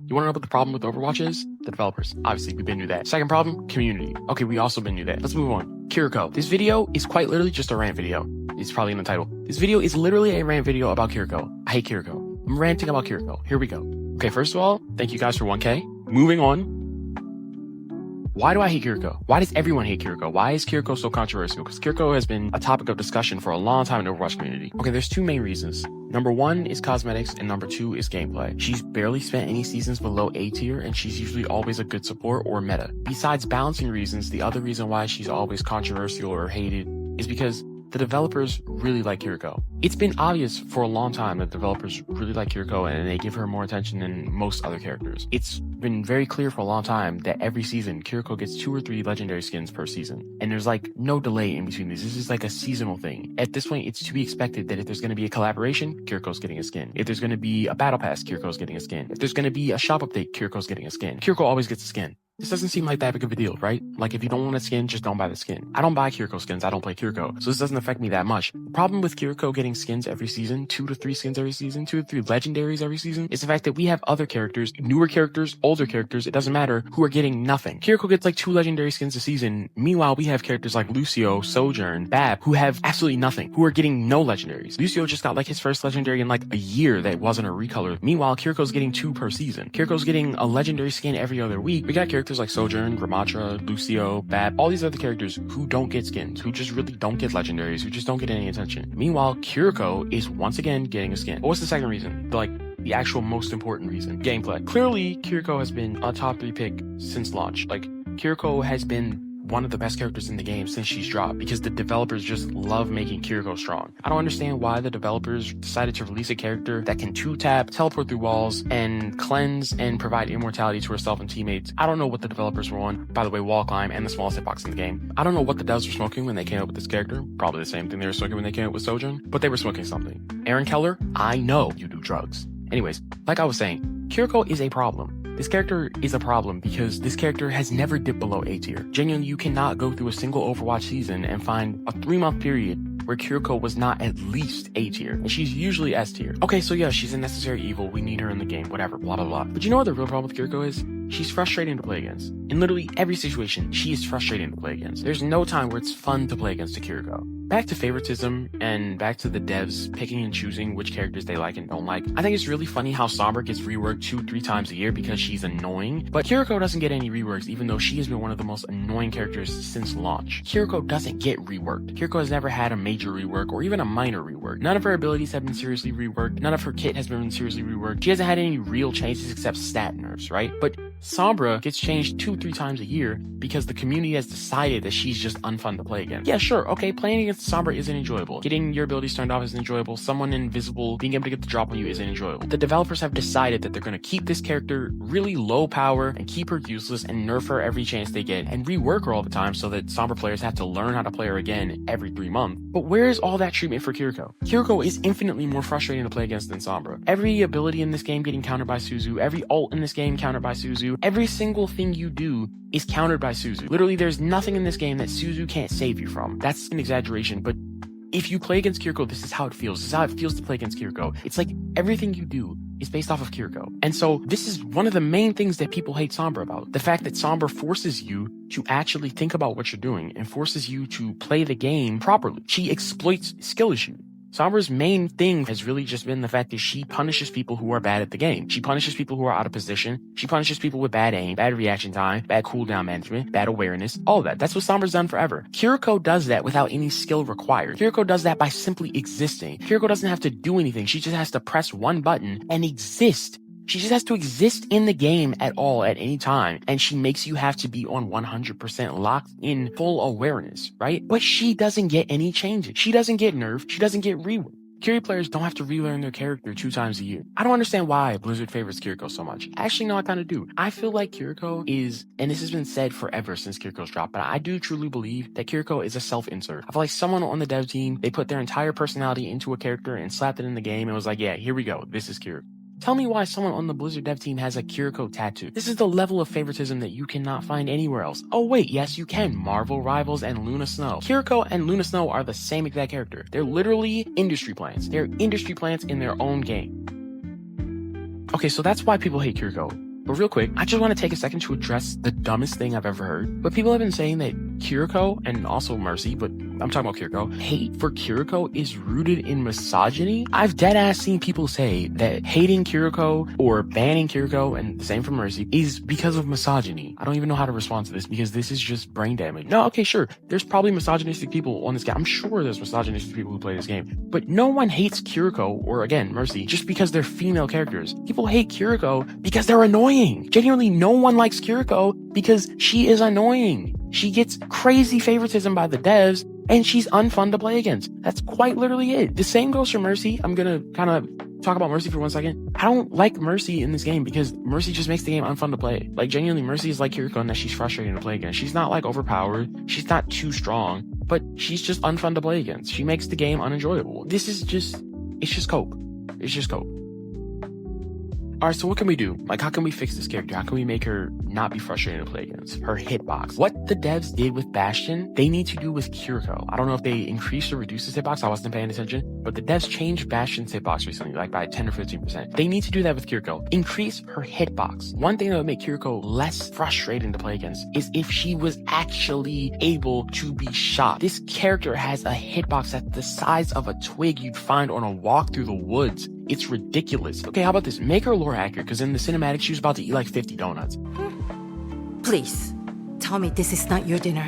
You wanna know what the problem with Overwatch is? The developers. Obviously, we've been through that. Second problem, community. Okay, we also been through that. Let's move on. Kiriko. This video is quite literally just a rant video. It's probably in the title. This video is literally a rant video about Kiriko. I hate Kiriko. I'm ranting about Kiriko. Here we go. Okay, first of all, thank you guys for 1K. Moving on. Why do I hate Kiriko? Why does everyone hate Kiriko? Why is Kiriko so controversial? Because Kiriko has been a topic of discussion for a long time in the Overwatch community. Okay, there's two main reasons. Number one is cosmetics, and number two is gameplay. She's barely spent any seasons below A tier, and she's usually always a good support or meta. Besides balancing reasons, the other reason why she's always controversial or hated is because the developers really like Kiriko. It's been obvious for a long time that developers really like Kiriko and they give her more attention than most other characters. It's been very clear for a long time that every season, Kiriko gets 2 or 3 legendary skins per season. And there's like no delay in between these. This is like a seasonal thing. At this point, it's to be expected that if there's going to be a collaboration, Kiriko's getting a skin. If there's going to be a battle pass, Kiriko's getting a skin. If there's going to be a shop update, Kiriko's getting a skin. Kiriko always gets a skin. This doesn't seem like that big of a deal, right? Like, if you don't want a skin, just don't buy the skin. I don't buy Kiriko skins, I don't play Kiriko, so this doesn't affect me that much. The problem with Kiriko getting skins every season, 2 to 3 skins every season, 2 to 3 legendaries every season, is the fact that we have other characters, newer characters, older characters, it doesn't matter, who are getting nothing. Kiriko gets like 2 legendary skins a season. Meanwhile, we have characters like Lucio, Sojourn, Bab, who have absolutely nothing, who are getting no legendaries. Lucio just got like his first legendary in like a year that wasn't a recolor. Meanwhile, Kiriko's getting 2 per season. Kiriko's getting a legendary skin every other week. We got characters like Sojourn, Ramatra, Lucio, Bab, all these other characters who don't get skins, who just really don't get legendaries, who just don't get any attention. Meanwhile, Kiriko is once again getting a skin. But what's the second reason? The actual most important reason. Gameplay. Clearly, Kiriko has been a top 3 pick since launch. Like, Kiriko has been one of the best characters in the game since she's dropped because the developers just love making Kiriko strong. I don't understand why the developers decided to release a character that can 2-tap, teleport through walls, and cleanse and provide immortality to herself and teammates. I don't know what the developers were on. By the way, wall climb and the smallest hitbox in the game. I don't know what the devs were smoking when they came up with this character. Probably the same thing they were smoking when they came up with Sojourn, but they were smoking something. Aaron Keller, I know you do drugs. Anyways, like I was saying, Kiriko is a problem. This character is a problem because this character has never dipped below A tier. Genuinely, you cannot go through a single Overwatch season and find a 3-month period where Kiriko was not at least A tier, and she's usually S tier. Okay, so yeah, she's a necessary evil, we need her in the game, whatever, blah blah blah. But you know what the real problem with Kiriko is? She's frustrating to play against. In literally every situation, she is frustrating to play against. There's no time where it's fun to play against a Kiriko. Back to favoritism, and back to the devs picking and choosing which characters they like and don't like. I think it's really funny how Sombra gets reworked 2-3 times a year because she's annoying, but Kiriko doesn't get any reworks even though she has been one of the most annoying characters since launch. Kiriko doesn't get reworked. Kiriko has never had a major rework or even a minor rework. None of her abilities have been seriously reworked. None of her kit has been seriously reworked. She hasn't had any real changes except stat nerfs, right? But Sombra gets changed 2-3 times a year because the community has decided that she's just unfun to play against. Yeah, sure, okay, playing against Sombra isn't enjoyable. Getting your abilities turned off isn't enjoyable. Someone invisible being able to get the drop on you isn't enjoyable. The developers have decided that they're going to keep this character really low power and keep her useless and nerf her every chance they get and rework her all the time so that Sombra players have to learn how to play her again every 3 months. But where is all that treatment for Kiriko? Kiriko is infinitely more frustrating to play against than Sombra. Every ability in this game getting countered by Suzu, every ult in this game countered by Suzu, every single thing you do is countered by Suzu. Literally, there's nothing in this game that Suzu can't save you from. That's an exaggeration, but if you play against Kiriko, this is how it feels. This is how it feels to play against Kiriko. It's like everything you do is based off of Kiriko. And so this is one of the main things that people hate Sombra about. The fact that Sombra forces you to actually think about what you're doing and forces you to play the game properly. She exploits skill issues. Sombra's main thing has really just been the fact that she punishes people who are bad at the game. She punishes people who are out of position. She punishes people with bad aim, bad reaction time, bad cooldown management, bad awareness, all of that. That's what Sombra's done forever. Kiriko does that without any skill required. Kiriko does that by simply existing. Kiriko doesn't have to do anything. She just has to press one button and exist. She just has to exist in the game at all at any time, and she makes you have to be on 100% locked in full awareness, right? But she doesn't get any changes. She doesn't get nerfed. She doesn't get reworked. Kiri players don't have to relearn their character 2 times a year. I don't understand why Blizzard favors Kiriko so much. Actually, no, I kind of do. I feel like Kiriko is, and this has been said forever since Kiriko's drop, but I do truly believe that Kiriko is a self-insert. I feel like someone on the dev team, they put their entire personality into a character and slapped it in the game and was like, yeah, here we go. This is Kiriko. Tell me why someone on the Blizzard dev team has a Kiriko tattoo. This is the level of favoritism that you cannot find anywhere else. Oh wait, yes you can. Marvel Rivals and Luna Snow. Kiriko and Luna Snow are the same exact character. They're literally industry plants. They're industry plants in their own game. Okay, so that's why people hate Kiriko. But real quick, I just want to take a second to address the dumbest thing I've ever heard. But people have been saying that Kiriko, and also Mercy, but I'm talking about Kiriko, hate for Kiriko is rooted in misogyny. I've dead ass seen people say that hating Kiriko or banning Kiriko, and the same for Mercy, is because of misogyny. I don't even know how to respond to this because this is just brain damage. No, okay, sure. There's probably misogynistic people on this game. I'm sure there's misogynistic people who play this game. But no one hates Kiriko, or again, Mercy, just because they're female characters. People hate Kiriko because they're annoying. Genuinely, no one likes Kiriko because she is annoying. She gets crazy favoritism by the devs, and she's unfun to play against. That's quite literally it. The same goes for Mercy. I'm gonna kind of talk about Mercy for 1 second. I don't like Mercy in this game because Mercy just makes the game unfun to play. Like, genuinely, Mercy is like Kiriko in that she's frustrating to play against. She's not like overpowered. She's not too strong, but she's just unfun to play against. She makes the game unenjoyable. This is just, it's just cope. It's just cope. Alright, so what can we do? Like, how can we fix this character? How can we make her not be frustrating to play against? Her hitbox. What the devs did with Bastion, they need to do with Kiriko. I don't know if they increased or reduced his hitbox. I wasn't paying attention. But the devs changed Bastion's hitbox recently, like by 10 or 15%. They need to do that with Kiriko. Increase her hitbox. One thing that would make Kiriko less frustrating to play against is if she was actually able to be shot. This character has a hitbox that's the size of a twig you'd find on a walk through the woods. It's ridiculous. Okay, how about this? Make her lore accurate, because in the cinematic, she was about to eat like 50 donuts. Please, tell me this is not your dinner.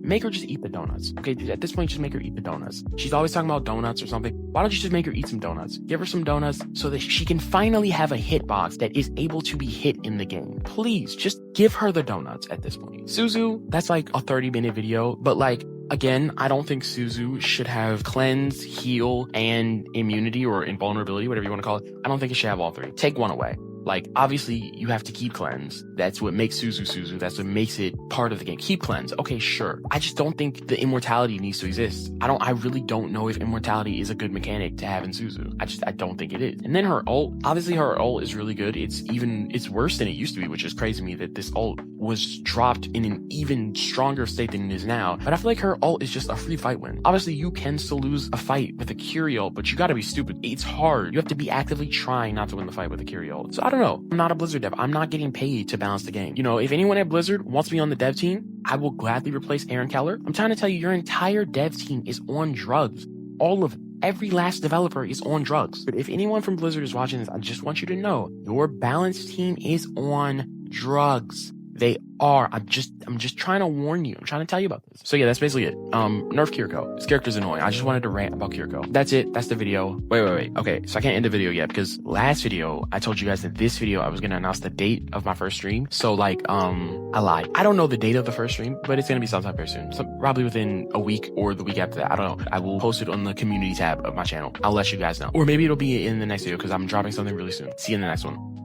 Make her just eat the donuts. Okay, at this point, just make her eat the donuts. She's always talking about donuts or something. Why don't you just make her eat some donuts? Give her some donuts so that she can finally have a hitbox that is able to be hit in the game. Please, just give her the donuts at this point. Suzu, that's like a 30-minute video, but like, again, I don't think Suzu should have cleanse, heal, and immunity or invulnerability, whatever you want to call it. I don't think it should have all three. Take one away. Like, obviously, you have to keep cleanse. That's what makes Suzu Suzu. That's what makes it part of the game. Keep cleanse. Okay, sure. I just don't think the immortality needs to exist. I really don't know if immortality is a good mechanic to have in Suzu. I don't think it is. And then her ult, obviously her ult is really good. It's worse than it used to be, which is crazy to me that this ult was dropped in an even stronger state than it is now. But I feel like her ult is just a free fight win. Obviously, you can still lose a fight with a Kiri ult, but you gotta be stupid. It's hard. You have to be actively trying not to win the fight with a Kiri ult. So I don't know. I'm not a Blizzard dev. I'm not getting paid to balance the game. You know, if anyone at Blizzard wants me on the dev team, I will gladly replace Aaron Keller. I'm trying to tell you, your entire dev team is on drugs. All of every last developer is on drugs. But if anyone from Blizzard is watching this, I just want you to know your balance team is on drugs. They are. I'm just trying to warn you. I'm trying to tell you about this. So yeah, that's basically it. Nerf Kiriko. This character's annoying. I just wanted to rant about Kiriko. That's it. That's the video. Wait. Okay, so I can't end the video yet because last video, I told you guys that this video, I was going to announce the date of my first stream. So like, I lied. I don't know the date of the first stream, but it's going to be sometime very soon. So probably within a week or the week after that. I don't know. I will post it on the community tab of my channel. I'll let you guys know. Or maybe it'll be in the next video because I'm dropping something really soon. See you in the next one.